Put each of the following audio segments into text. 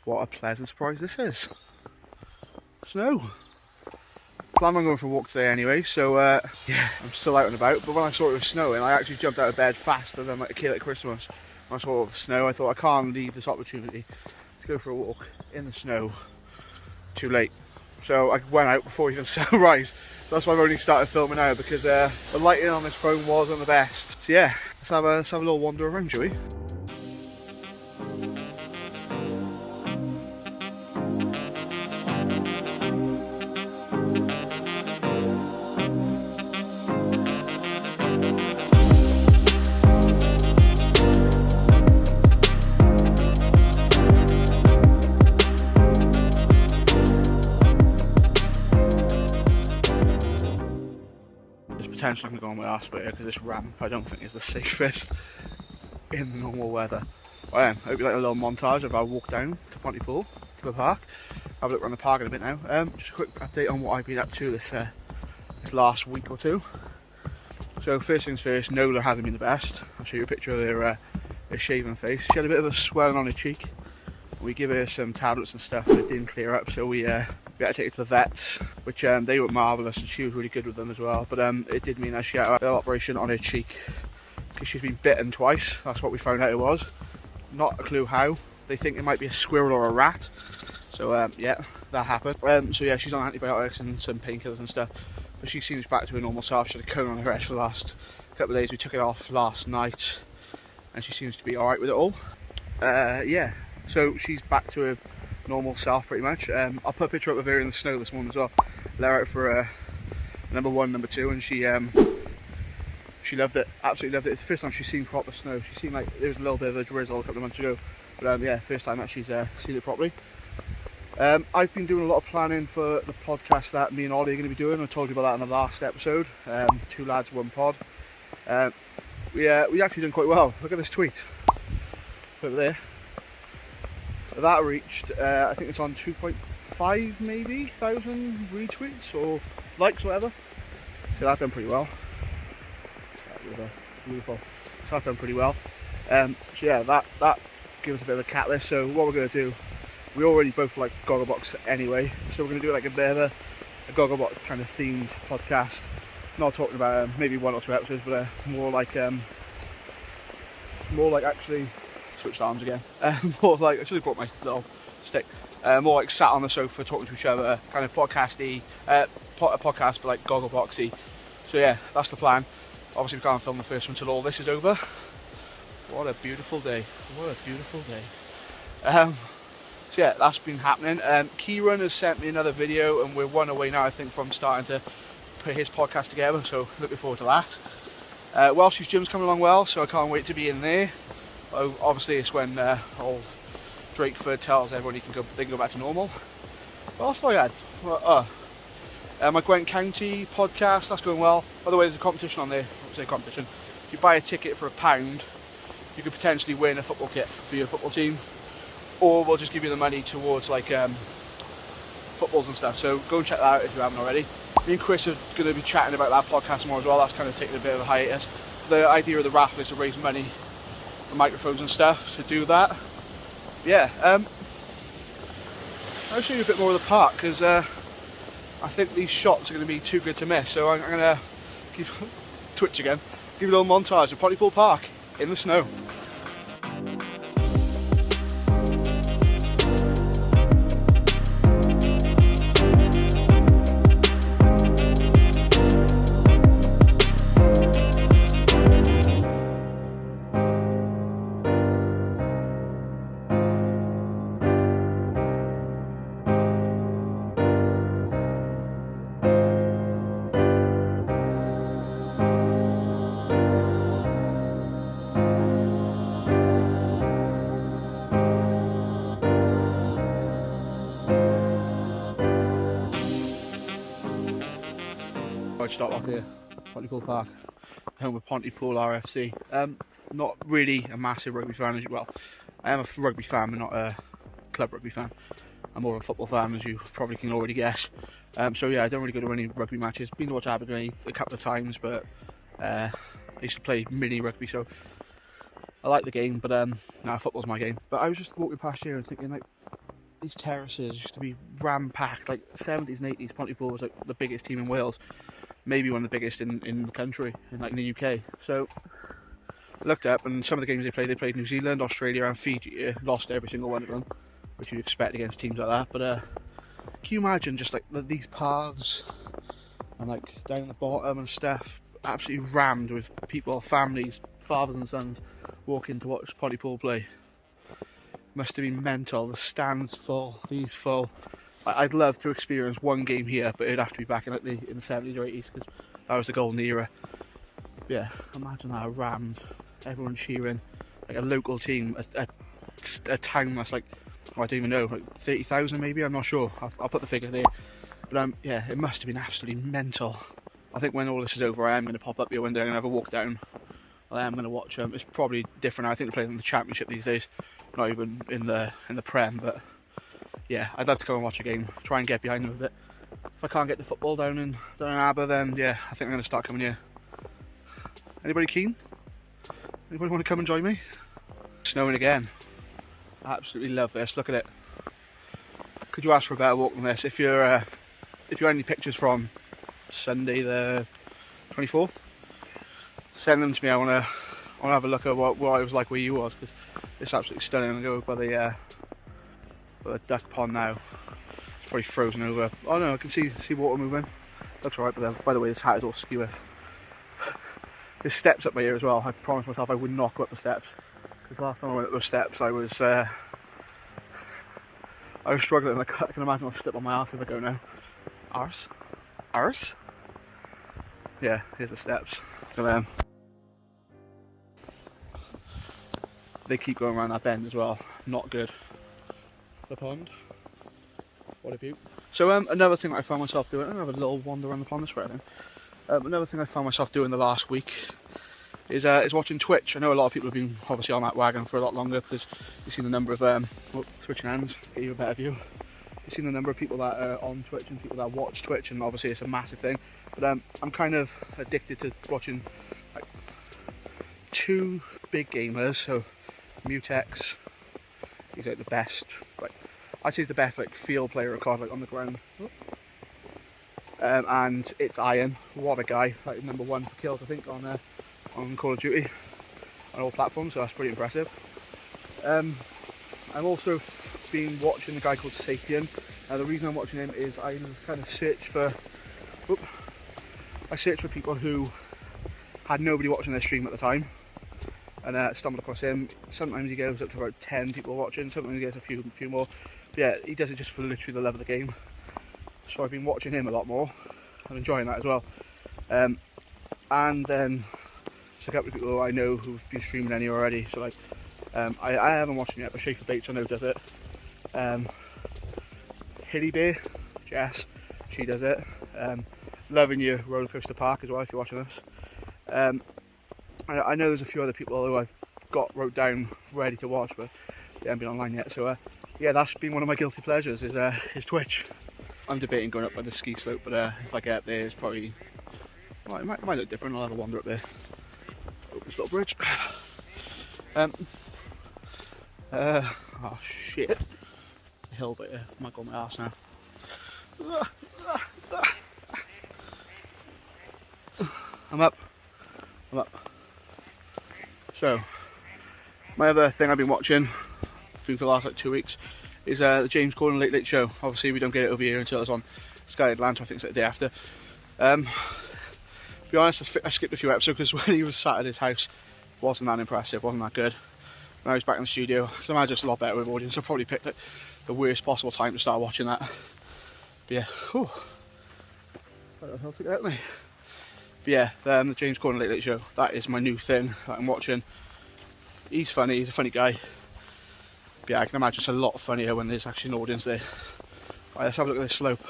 What a pleasant surprise this is. Snow. Plan on going for a walk today anyway, so yeah, I'm still out and about, but when I saw it was snowing, I actually jumped out of bed faster than like a kid at Christmas. When I saw all the snow, I thought I can't leave this opportunity to go for a walk in the snow too late. So I went out before even sunrise. That's why I've only started filming now, because the lighting on this phone wasn't the best. So yeah, let's have a little wander around, shall we? Potentially going to go on my arse here because this ramp I don't think is the safest in the normal weather. Well, I hope you like a little montage of our walk down to Pontypool, to the park. Have a look around the park in a bit now. Just a quick update on what I've been up to this last week or two. So first things first, Nola hasn't been the best. I'll show you a picture of her shaven face. She had a bit of a swelling on her cheek. We give her some tablets and stuff, but it didn't clear up, so we had to take her to the vets, which they were marvellous, and she was really good with them as well. But it did mean that she had an operation on her cheek because she's been bitten twice. That's what we found out it was. Not a clue how. They think it might be a squirrel or a rat. So yeah, that happened. So yeah, she's on antibiotics and some painkillers and stuff. But she seems back to her normal self. She had a cone on her head for the last couple of days. We took it off last night, and she seems to be alright with it all. Yeah. So she's back to her normal self pretty much. I'll put a picture up of her in the snow this morning as well. Let her out for number 1, number 2, and she loved it, absolutely loved it. It's the first time she's seen proper snow. She seemed like there was a little bit of a drizzle a couple of months ago, but yeah, first time that she's seen it properly. I've been doing a lot of planning for the podcast that me and Ollie are going to be doing. I told you about that in the last episode. 2 lads, 1 pod. We actually done quite well. Look at this tweet over there. That reached, I think it's on 2.5 maybe thousand retweets or likes, whatever. So that's done pretty well. Beautiful. So that's done pretty well. So yeah, that gives us a bit of a catalyst. So what we're going to do, we already both like Gogglebox anyway, so we're going to do like a bit of a Gogglebox kind of themed podcast. Not talking about maybe 1 or 2 episodes, but more like actually. Switched arms again. More like, I should have brought my little stick. More like sat on the sofa talking to each other, kind of podcasty, a podcast but like Goggleboxy. So yeah, that's the plan. Obviously we can't film the first one until all this is over. What a beautiful day. What a beautiful day. So yeah, that's been happening. Kieran has sent me another video, and we're 1 away now, I think, from starting to put his podcast together, so looking forward to that. Welsh's gym's coming along well, so I can't wait to be in there. Obviously it's when old Drakeford tells everyone they can go back to normal. What else have I had? My Gwent County podcast, that's going well. By the way, there's a competition on there. I would say competition. If you buy a ticket for £1, you could potentially win a football kit for your football team, or we'll just give you the money towards like footballs and stuff. So go and check that out if you haven't already. Me and Chris are going to be chatting about that podcast more as well. That's kind of taking a bit of a hiatus. The idea of the raffle is to raise money for microphones and stuff to do that. Yeah, I'll show you a bit more of the park, because I think these shots are going to be too good to miss, so I'm going to give Twitch again, give you a little montage of Pontypool Park in the snow. I'd start off here, Pontypool Park, home of Pontypool RFC. Not really a massive rugby fan, as well. I am a rugby fan, but not a club rugby fan. I'm more of a football fan, as you probably can already guess. So yeah, I don't really go to any rugby matches. Been to watch Aberdeen a couple of times, but I used to play mini rugby, so I like the game, but nah, football's my game. But I was just walking past here and thinking, like, these terraces used to be ram-packed. Like 70s and 80s, Pontypool was like the biggest team in Wales, maybe one of the biggest in the country, in the UK. So I looked up, and some of the games they played New Zealand, Australia and Fiji. Lost every single one of them, which you'd expect against teams like that. But can you imagine just like these paths and like down at the bottom and stuff, absolutely rammed with people, families, fathers and sons walking to watch Pontypool play? Must have been mental. The stands full, these full. I'd love to experience one game here, but it'd have to be back in like in the 70s or 80s, because that was the golden era. Yeah, imagine that, rammed, everyone cheering, like a local team, a town that's like, I don't even know, like 30,000 maybe, I'm not sure. I'll put the figure there. But yeah, it must have been absolutely mental. I think when all this is over, I am going to pop up here one day and have a walk down. I am going to watch them. It's probably different. I think they're playing in the Championship these days, not even in the Prem. But yeah, I'd love to go and watch a game, try and get behind them a bit. If I can't get the football down in Aber, then yeah, I think I'm going to start coming here. Anybody keen? Anybody want to come and join me? Snowing again. I absolutely love this. Look at it. Could you ask for a better walk than this? If you got any pictures from Sunday the 24th, send them to me. I want to have a look at what it was like where you was, because it's absolutely stunning. I'll go by the duck pond now. It's probably frozen over. Oh no, I can see water moving. Looks alright, but by the way, this hat is all skew with. There's steps up my ear as well. I promised myself I would not go up the steps, because last time I went up those steps I was struggling. I can imagine I'll slip on my arse if I go now. Arse? Yeah, here's the steps. Look at them. They keep going around that bend as well. Not good. The pond. What a view. So another thing that I found myself doing, I'm going to have a little wander around the pond this way, I think. Another thing I found myself doing the last week is watching Twitch. I know a lot of people have been obviously on that wagon for a lot longer, because you've seen the number of switching hands, get you a better view. You've seen the number of people that are on Twitch and people that watch Twitch, and obviously it's a massive thing. But I'm kind of addicted to watching like two big gamers. So Mutex, he's like the best, like I'd say the best like field player record, like on the ground. And it's Iron. What a guy! Like #1 for kills, I think, on Call of Duty on all platforms. So that's pretty impressive. I've also been watching a guy called Sapien. The reason I'm watching him is I kind of searched for people who had nobody watching their stream at the time, and stumbled across him. Sometimes he goes up to about 10 people watching, sometimes he gets a few more. But yeah, he does it just for literally the love of the game. So I've been watching him a lot more. I'm enjoying that as well. And then just a couple of people who I know who've been streaming any already. So like, I haven't watched him yet, but Schaefer Bates I know does it. Hilly Bear, Jess, she does it. Loving Your Roller Coaster Park as well, if you're watching this. I know there's a few other people who I've got wrote down ready to watch, but they haven't been online yet. So yeah, that's been one of my guilty pleasures, is Twitch. I'm debating going up by the ski slope, but if I get up there, it's probably, well, it might look different. I'll have a wander up there. Open this little bridge. Oh shit. The hill, but yeah, I might go on my arse now. I'm up. So, my other thing I've been watching for the last like 2 weeks is the James Corden Late Late Show. Obviously we don't get it over here until it's on Sky Atlanta. I think it's like the day after. To be honest, I skipped a few episodes because when he was sat at his house, it wasn't that impressive, wasn't that good. When I was back in the studio, I can imagine it's a lot better with audience. I probably picked like the worst possible time to start watching that. But yeah, whew. What the hell took it out of me? But yeah, the James Corden Late Late Show, that is my new thing that I'm watching. He's funny, he's a funny guy. But yeah, I can imagine it's a lot funnier when there's actually an audience there. Right, let's have a look at this slope.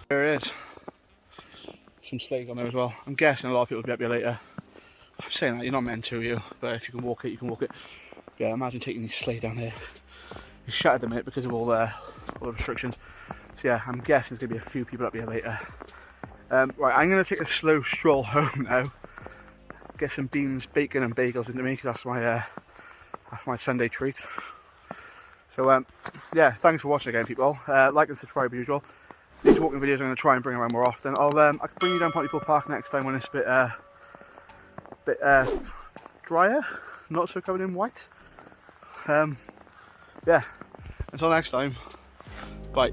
There it is. Some sleighs on there as well. I'm guessing a lot of people will be up here later. I'm saying that, you're not meant to, you, but if you can walk it, you can walk it. But yeah, imagine taking these sleighs down there. It's shattered a minute because of all the restrictions. So yeah, I'm guessing there's going to be a few people up here later. Right, I'm going to take a slow stroll home now. Get some beans, bacon and bagels into me, because that's my Sunday treat. So So yeah, thanks for watching again, people. Like and subscribe as usual. These walking videos I'm going to try and bring around more often. I can bring you down Pontypool Park next time when it's a bit drier, not so covered in white. Yeah, until next time, bye.